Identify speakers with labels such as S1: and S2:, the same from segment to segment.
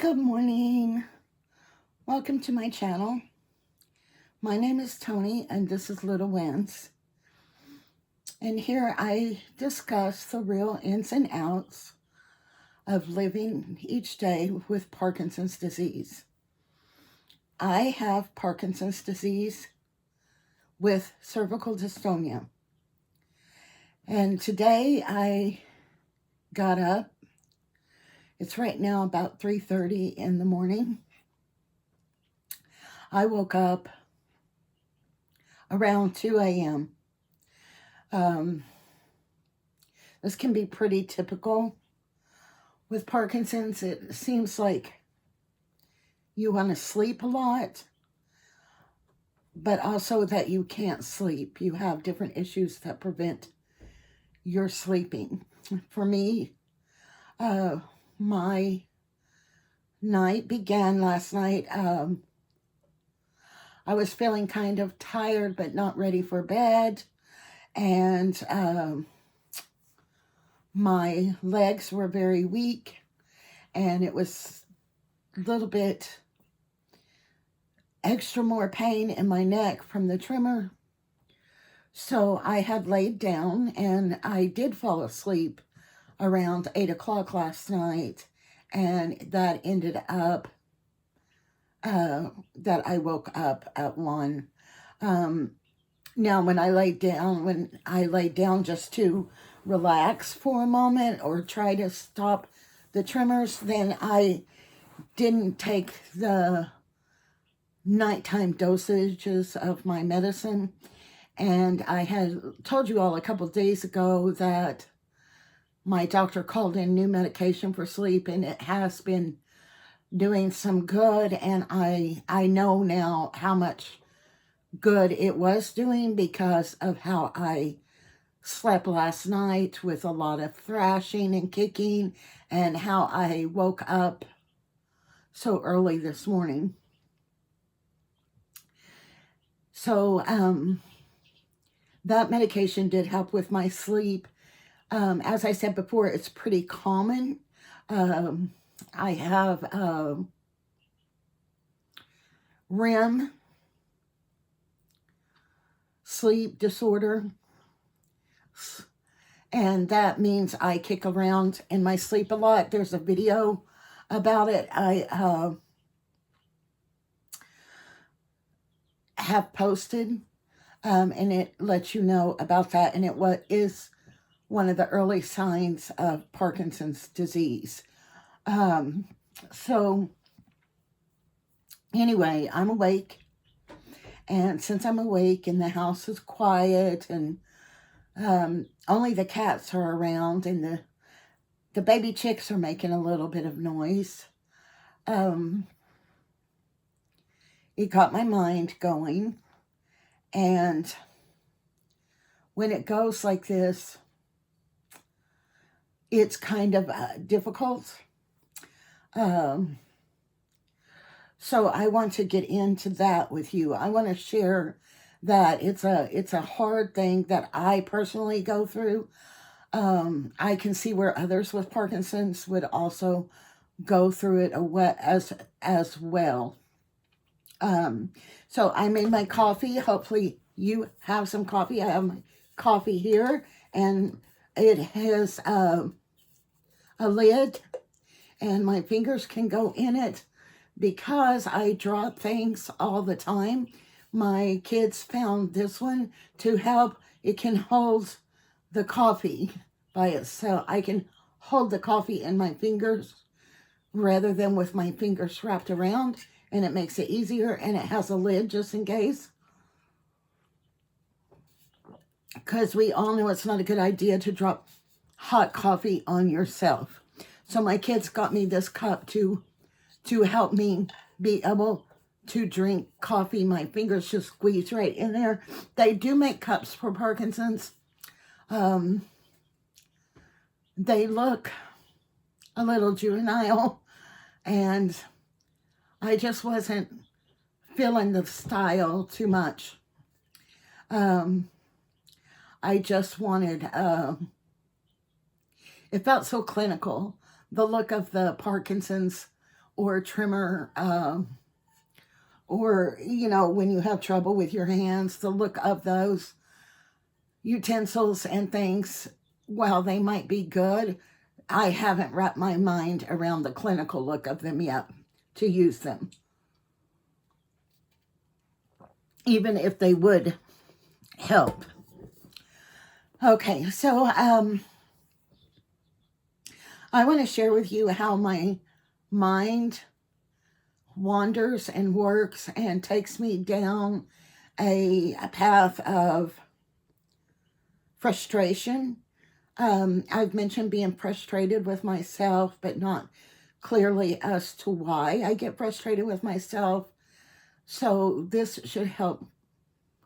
S1: Good morning. Welcome to my channel. My name is Tony and this is Little Wins. And here I discuss the real ins and outs of living each day with Parkinson's disease. I have Parkinson's disease with cervical dystonia. And today I got up. It's right now about 3:30 in the morning. I woke up around 2 a.m. This can be pretty typical with Parkinson's. It seems like you want to sleep a lot, but also that you can't sleep. You have different issues that prevent your sleeping. For me, my night began last night. I was feeling kind of tired, but not ready for bed. And my legs were very weak. And it was a little bit extra more pain in my neck from the tremor. So I had laid down and I did fall asleep around 8 o'clock last night. And that ended up that I woke up at 1. Now, when I laid down just to relax for a moment or try to stop the tremors, then I didn't take the nighttime dosages of my medicine. And I had told you all a couple days ago that my doctor called in new medication for sleep, and it has been doing some good, and I know now how much good it was doing because of how I slept last night with a lot of thrashing and kicking, and how I woke up so early this morning. So that medication did help with my sleep. As I said before, it's pretty common. I have REM sleep disorder, and that means I kick around in my sleep a lot. There's a video about it I have posted, and it lets you know about that, and it is one of the early signs of Parkinson's disease. So anyway, I'm awake, and since I'm awake and the house is quiet and only the cats are around and the baby chicks are making a little bit of noise, it got my mind going. And when it goes like this, it's kind of difficult. So I want to get into that with you. I want to share that it's a hard thing that I personally go through. I can see where others with Parkinson's would also go through it as well. So I made my coffee. Hopefully you have some coffee. I have my coffee here, and it has a lid, and my fingers can go in it because I drop things all the time. My kids found this one to help. It can hold the coffee by itself. I can hold the coffee in my fingers rather than with my fingers wrapped around, and it makes it easier, and it has a lid just in case. Because we all know it's not a good idea to drop hot coffee on yourself. So my kids got me this cup to help me be able to drink coffee. My fingers just squeeze right in there. They do make cups for Parkinson's. They look a little juvenile, and I just wasn't feeling the style too much. I just wanted, it felt so clinical. The look of the Parkinson's or trimmer, or, you know, when you have trouble with your hands, the look of those utensils and things, while they might be good, I haven't wrapped my mind around the clinical look of them yet to use them, even if they would help. Okay, so I want to share with you how my mind wanders and works and takes me down a path of frustration. I've mentioned being frustrated with myself, but not clearly as to why I get frustrated with myself. So this should help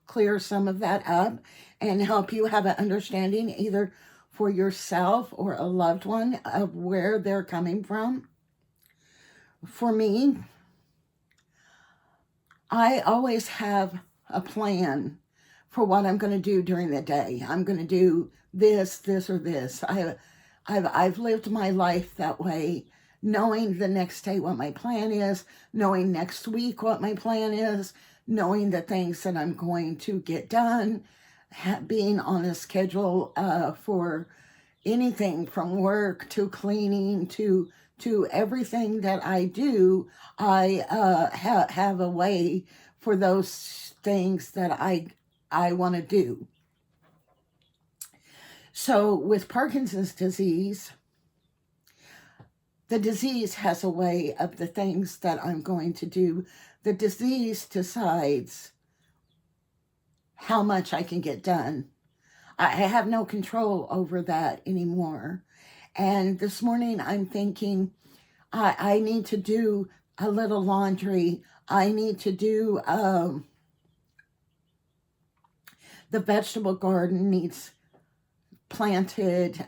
S1: clear some of that up and help you have an understanding either for yourself or a loved one of where they're coming from. For me, I always have a plan for what I'm going to do during the day. I'm going to do this, or this. I've lived my life that way, knowing the next day what my plan is, knowing next week what my plan is, knowing the things that I'm going to get done, being on a schedule for anything from work to cleaning to everything that I do. I have a way for those things that I want to do. So with Parkinson's disease, the disease has a way of the things that I'm going to do. The disease decides how much I can get done. I have no control over that anymore. And this morning I'm thinking, I need to do a little laundry. I need to do, the vegetable garden needs planted.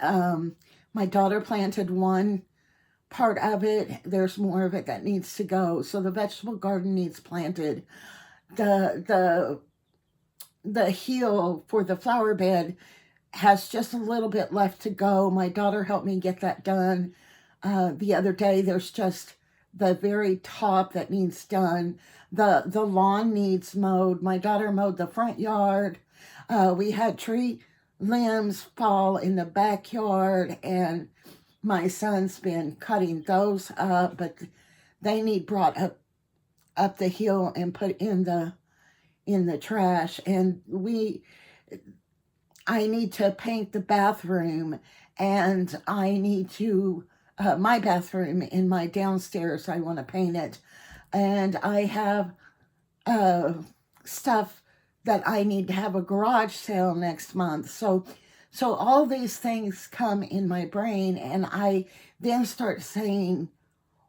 S1: My daughter planted one part of it. There's more of it that needs to go. So the vegetable garden needs planted. The heel for the flower bed has just a little bit left to go. My daughter helped me get that done the other day. There's just the very top that needs done. The lawn needs mowed. My daughter mowed the front yard. We had tree limbs fall in the backyard, and my son's been cutting those up, but they need brought up the hill and put in the trash. And I need to paint the bathroom, and I need to my bathroom in my downstairs, I want to paint it. And I have stuff that I need to have a garage sale next month. So all these things come in my brain, and I then start saying,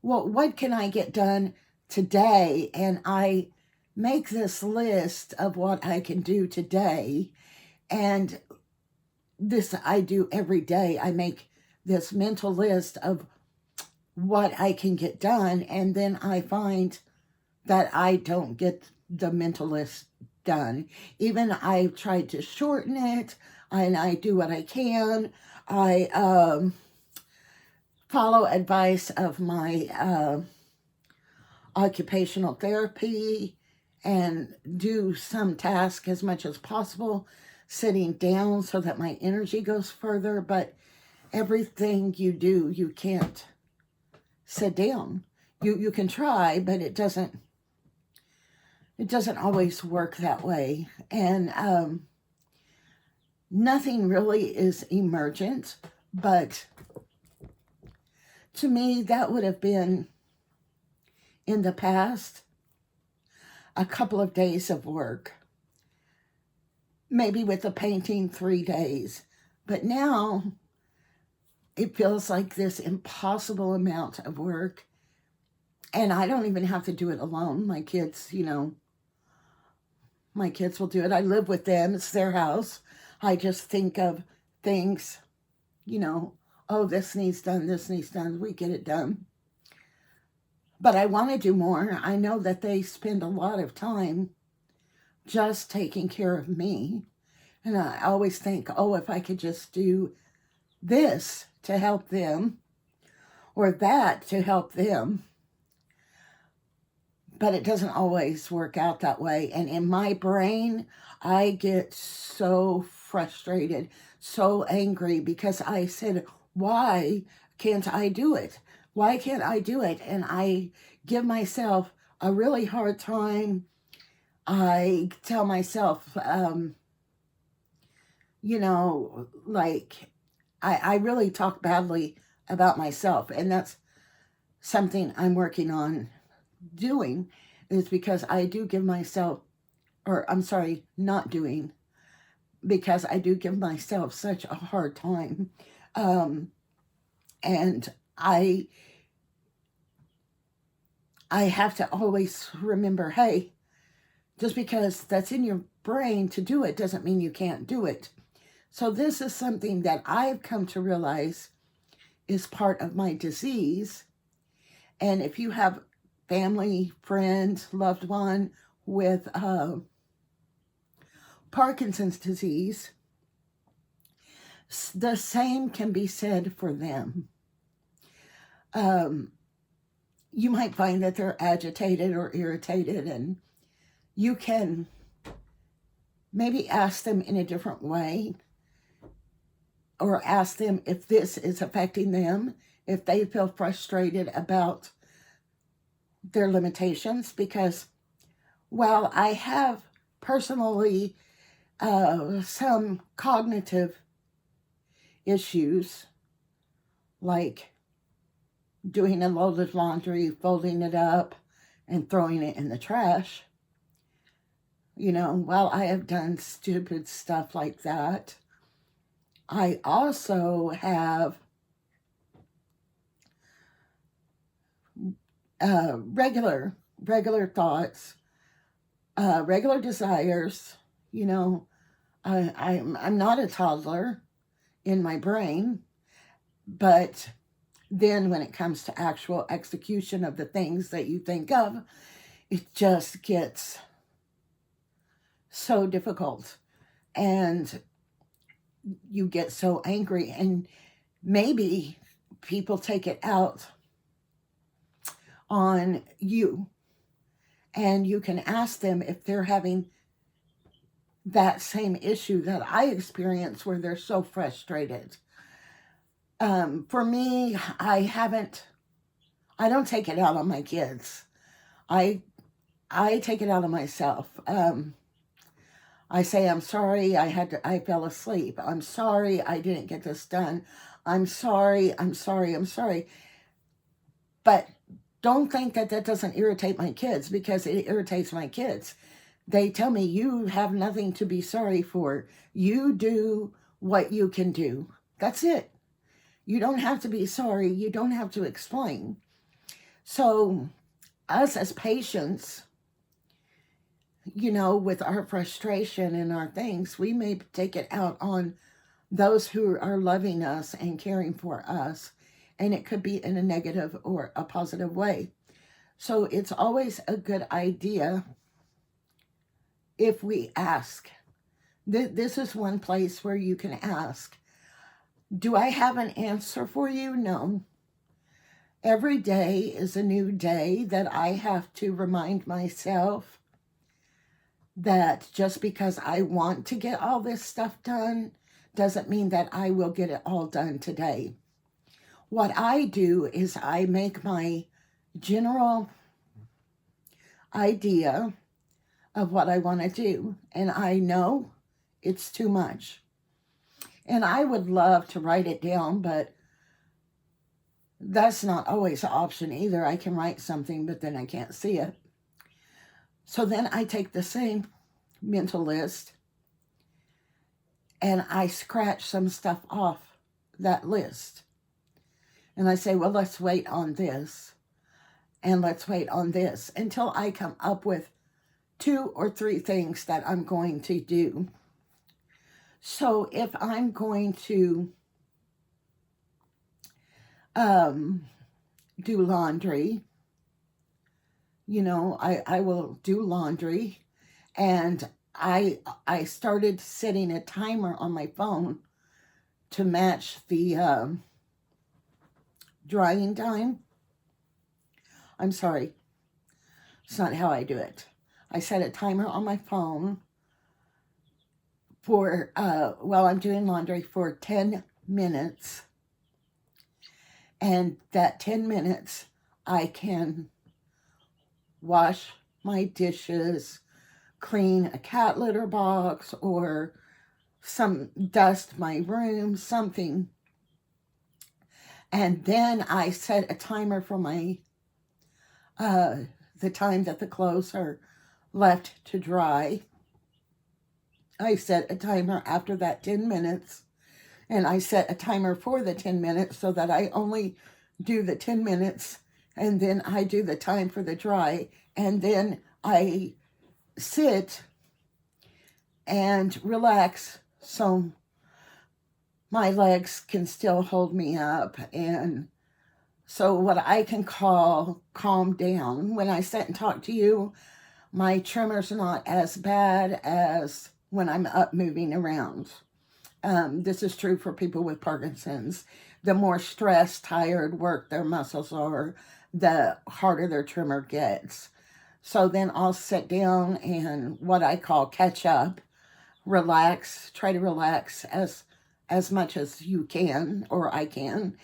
S1: well, what can I get done today? And I make this list of what I can do today. And this I do every day. I make this mental list of what I can get done. And then I find that I don't get the mental list done. Even I've tried to shorten it, and I do what I can. I follow advice of my occupational therapy and do some task as much as possible sitting down so that my energy goes further. But everything you do, you can't sit down. You can try, but it doesn't always work that way. And nothing really is emergent, but to me, that would have been, in the past, a couple of days of work. Maybe with the painting 3 days. But now, it feels like this impossible amount of work. And I don't even have to do it alone. My kids, my kids will do it. I live with them. It's their house. I just think of things, oh, this needs done, this needs done. We get it done. But I want to do more. I know that they spend a lot of time just taking care of me. And I always think, oh, if I could just do this to help them, or that to help them, but it doesn't always work out that way. And in my brain, I get so frustrated, so angry because I said, why can't I do it? Why can't I do it? And I give myself a really hard time. I tell myself, like, I really talk badly about myself. And that's something I'm working on doing, is because I do give myself, or I'm sorry, not doing, because I do give myself such a hard time. And I have to always remember, hey, just because that's in your brain to do it doesn't mean you can't do it. So this is something that I've come to realize is part of my disease. And if you have family, friends, loved one with Parkinson's disease, the same can be said for them. You might find that they're agitated or irritated, and you can maybe ask them in a different way, or ask them if this is affecting them, if they feel frustrated about their limitations. Because while I have personally some cognitive issues, like doing a load of laundry, folding it up, and throwing it in the trash, while I have done stupid stuff like that, I also have regular thoughts, regular desires. I'm not a toddler in my brain, but then when it comes to actual execution of the things that you think of, it just gets so difficult, and you get so angry, and maybe people take it out on you, and you can ask them if they're having that same issue that I experience, where they're so frustrated. For me, I don't take it out on my kids. I take it out on myself. I say, I'm sorry, I fell asleep. I'm sorry, I didn't get this done. I'm sorry. But don't think that doesn't irritate my kids, because it irritates my kids. They tell me, you have nothing to be sorry for. You do what you can do. That's it. You don't have to be sorry. You don't have to explain. So us as patients, with our frustration and our things, we may take it out on those who are loving us and caring for us. And it could be in a negative or a positive way. So it's always a good idea if we ask. This is one place where you can ask. Do I have an answer for you? No. Every day is a new day that I have to remind myself that just because I want to get all this stuff done doesn't mean that I will get it all done today. What I do is I make my general idea of what I want to do, and I know it's too much. And I would love to write it down, but that's not always an option either. I can write something, but then I can't see it. So then I take the same mental list and I scratch some stuff off that list. And I say, well, let's wait on this, and let's wait on this, until I come up with 2 or 3 things that I'm going to do. So if I'm going to do laundry, I will do laundry, and I started setting a timer on my phone to match the drying time. I'm sorry. It's not how I do it. I set a timer on my phone for, while I'm doing laundry, for 10 minutes. And that 10 minutes, I can wash my dishes, clean a cat litter box, or dust my room, something. And then I set a timer for my, the time that the clothes are left to dry. I set a timer after that 10 minutes, and I set a timer for the 10 minutes so that I only do the 10 minutes, and then I do the time for the dry, and then I sit and relax so my legs can still hold me up, and so what I can call calm down. When I sit and talk to you, my tremor's not as bad as when I'm up moving around. This is true for people with Parkinson's. The more stressed, tired, worked their muscles are, the harder their tremor gets. So then I'll sit down and what I call catch up, relax, try to relax as much as you can, or I can,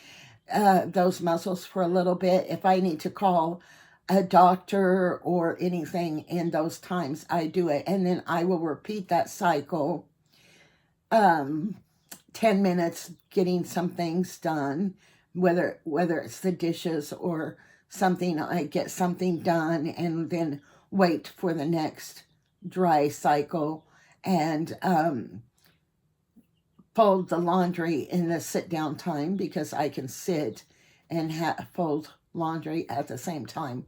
S1: those muscles for a little bit. If I need to call a doctor or anything in those times, I do it. And then I will repeat that cycle, 10 minutes getting some things done, whether it's the dishes or something, I get something done and then wait for the next dry cycle, and fold the laundry in the sit down time, because I can sit and fold laundry at the same time.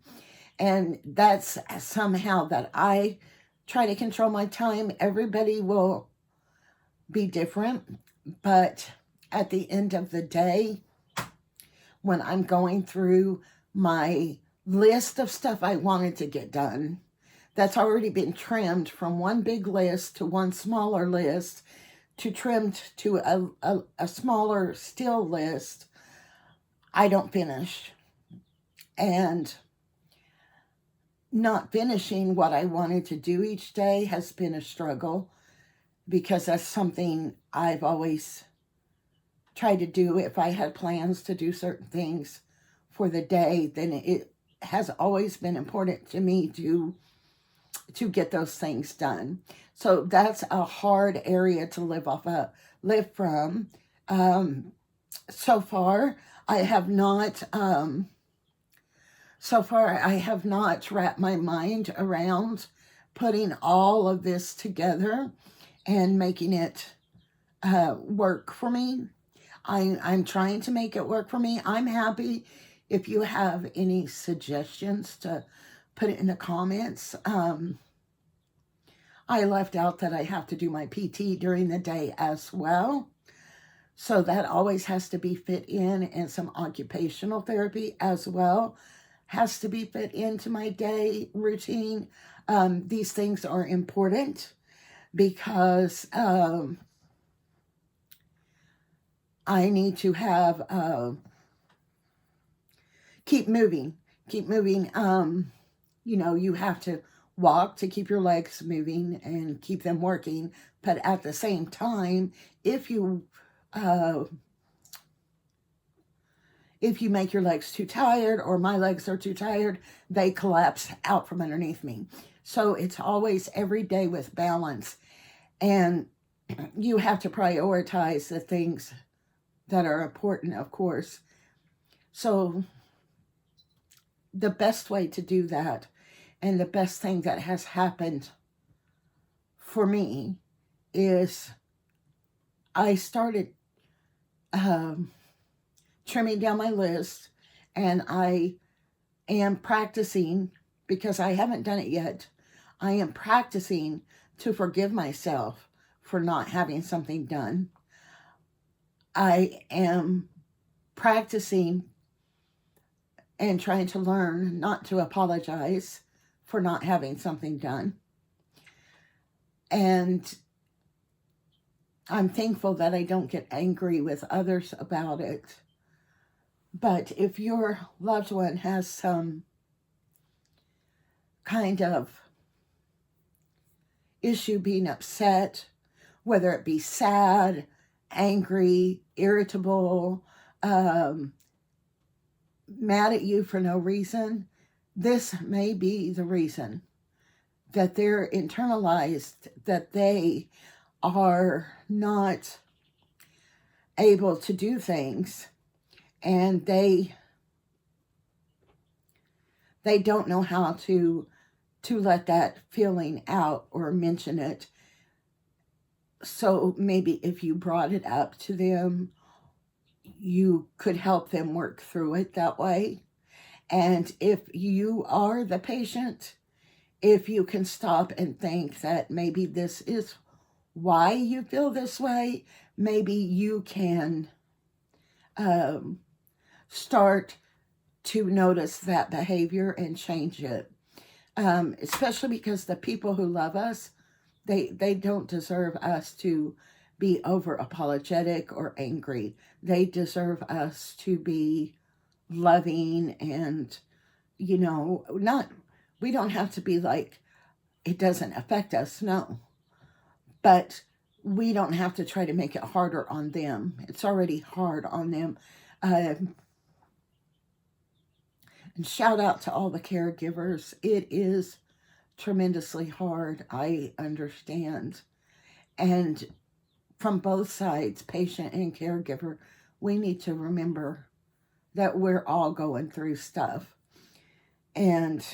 S1: And that's somehow that I try to control my time. Everybody will be different, but at the end of the day, when I'm going through my list of stuff I wanted to get done, that's already been trimmed from one big list to one smaller list, to trimmed to a smaller still list, I don't finish. And not finishing what I wanted to do each day has been a struggle, because that's something I've always tried to do. If I had plans to do certain things for the day, then it has always been important to me to get those things done. So that's a hard area to live from. So far, I have not wrapped my mind around putting all of this together and making it work for me. I'm trying to make it work for me. I'm happy if you have any suggestions to put it in the comments. I left out that I have to do my PT during the day as well. So that always has to be fit in, and some occupational therapy as well has to be fit into my day routine. These things are important because I need to have, keep moving. You have to walk to keep your legs moving and keep them working. But at the same time, if you make your legs too tired, or my legs are too tired, they collapse out from underneath me. So it's always every day with balance. And you have to prioritize the things that are important, of course. So the best way to do that, and the best thing that has happened for me, is I started trimming down my list, and I am practicing, because I haven't done it yet, I am practicing to forgive myself for not having something done. I am practicing and trying to learn not to apologize for not having something done. And I'm thankful that I don't get angry with others about it. But if your loved one has some kind of issue, being upset, whether it be sad, angry, irritable, mad at you for no reason, this may be the reason that they're internalized, that they are not able to do things, and they don't know how to let that feeling out or mention it. So maybe if you brought it up to them, you could help them work through it that way. And if you are the patient, if you can stop and think that maybe this is why you feel this way, maybe you can start to notice that behavior and change it. Especially because the people who love us, they don't deserve us to be over apologetic or angry. They deserve us to be loving and, we don't have to be like, it doesn't affect us, no. But we don't have to try to make it harder on them. It's already hard on them. And shout out to all the caregivers. It is tremendously hard. I understand. And from both sides, patient and caregiver, we need to remember that we're all going through stuff. And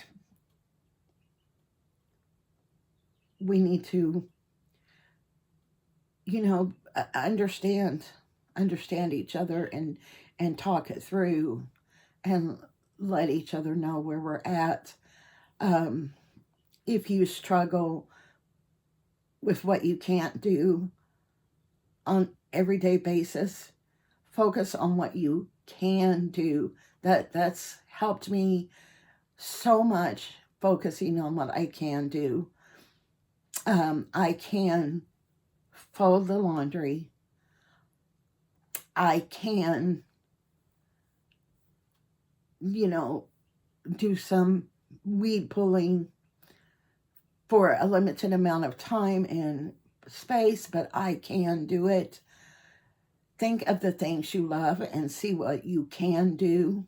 S1: we need to, understand each other and talk it through and let each other know where we're at. If you struggle with what you can't do on everyday basis, focus on what you can do. That's helped me so much, focusing on what I can do. I can fold the laundry. I can, do some weed pulling for a limited amount of time and space, but I can do it. Think of the things you love and see what you can do.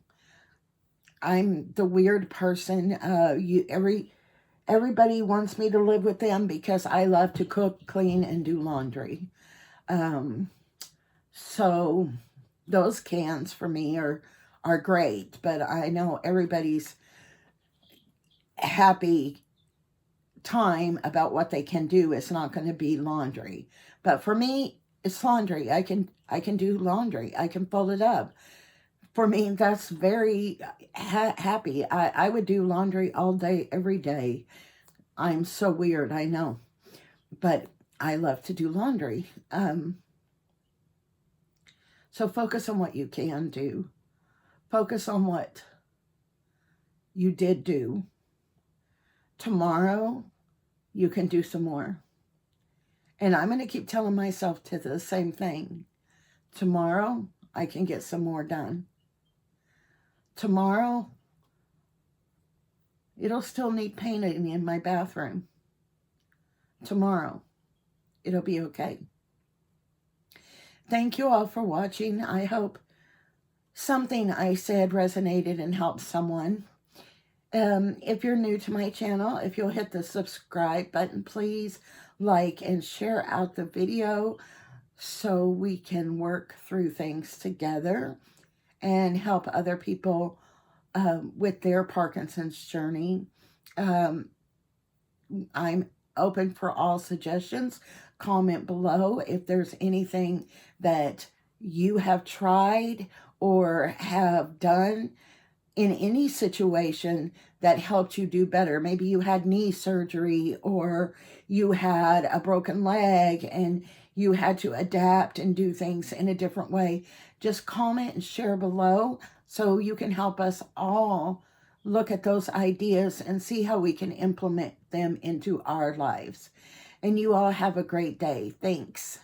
S1: I'm the weird person. Everybody wants me to live with them because I love to cook, clean, and do laundry. So those cans for me are great, but I know everybody's happy time about what they can do is not going to be laundry. But for me, it's laundry. I can do laundry. I can fold it up. For me, that's very happy. I would do laundry all day, every day. I'm so weird, I know. But I love to do laundry. So focus on what you can do. Focus on what you did do. Tomorrow, you can do some more. And I'm going to keep telling myself to the same thing. Tomorrow, I can get some more done. Tomorrow, it'll still need painting in my bathroom. Tomorrow, it'll be okay. Thank you all for watching. I hope something I said resonated and helped someone. If you're new to my channel, if you'll hit the subscribe button, please like and share out the video so we can work through things together and help other people with their Parkinson's journey. I'm open for all suggestions. Comment below if there's anything that you have tried or have done in any situation that helped you do better. Maybe you had knee surgery or you had a broken leg and you had to adapt and do things in a different way. Just comment and share below so you can help us all look at those ideas and see how we can implement them into our lives. And you all have a great day. Thanks.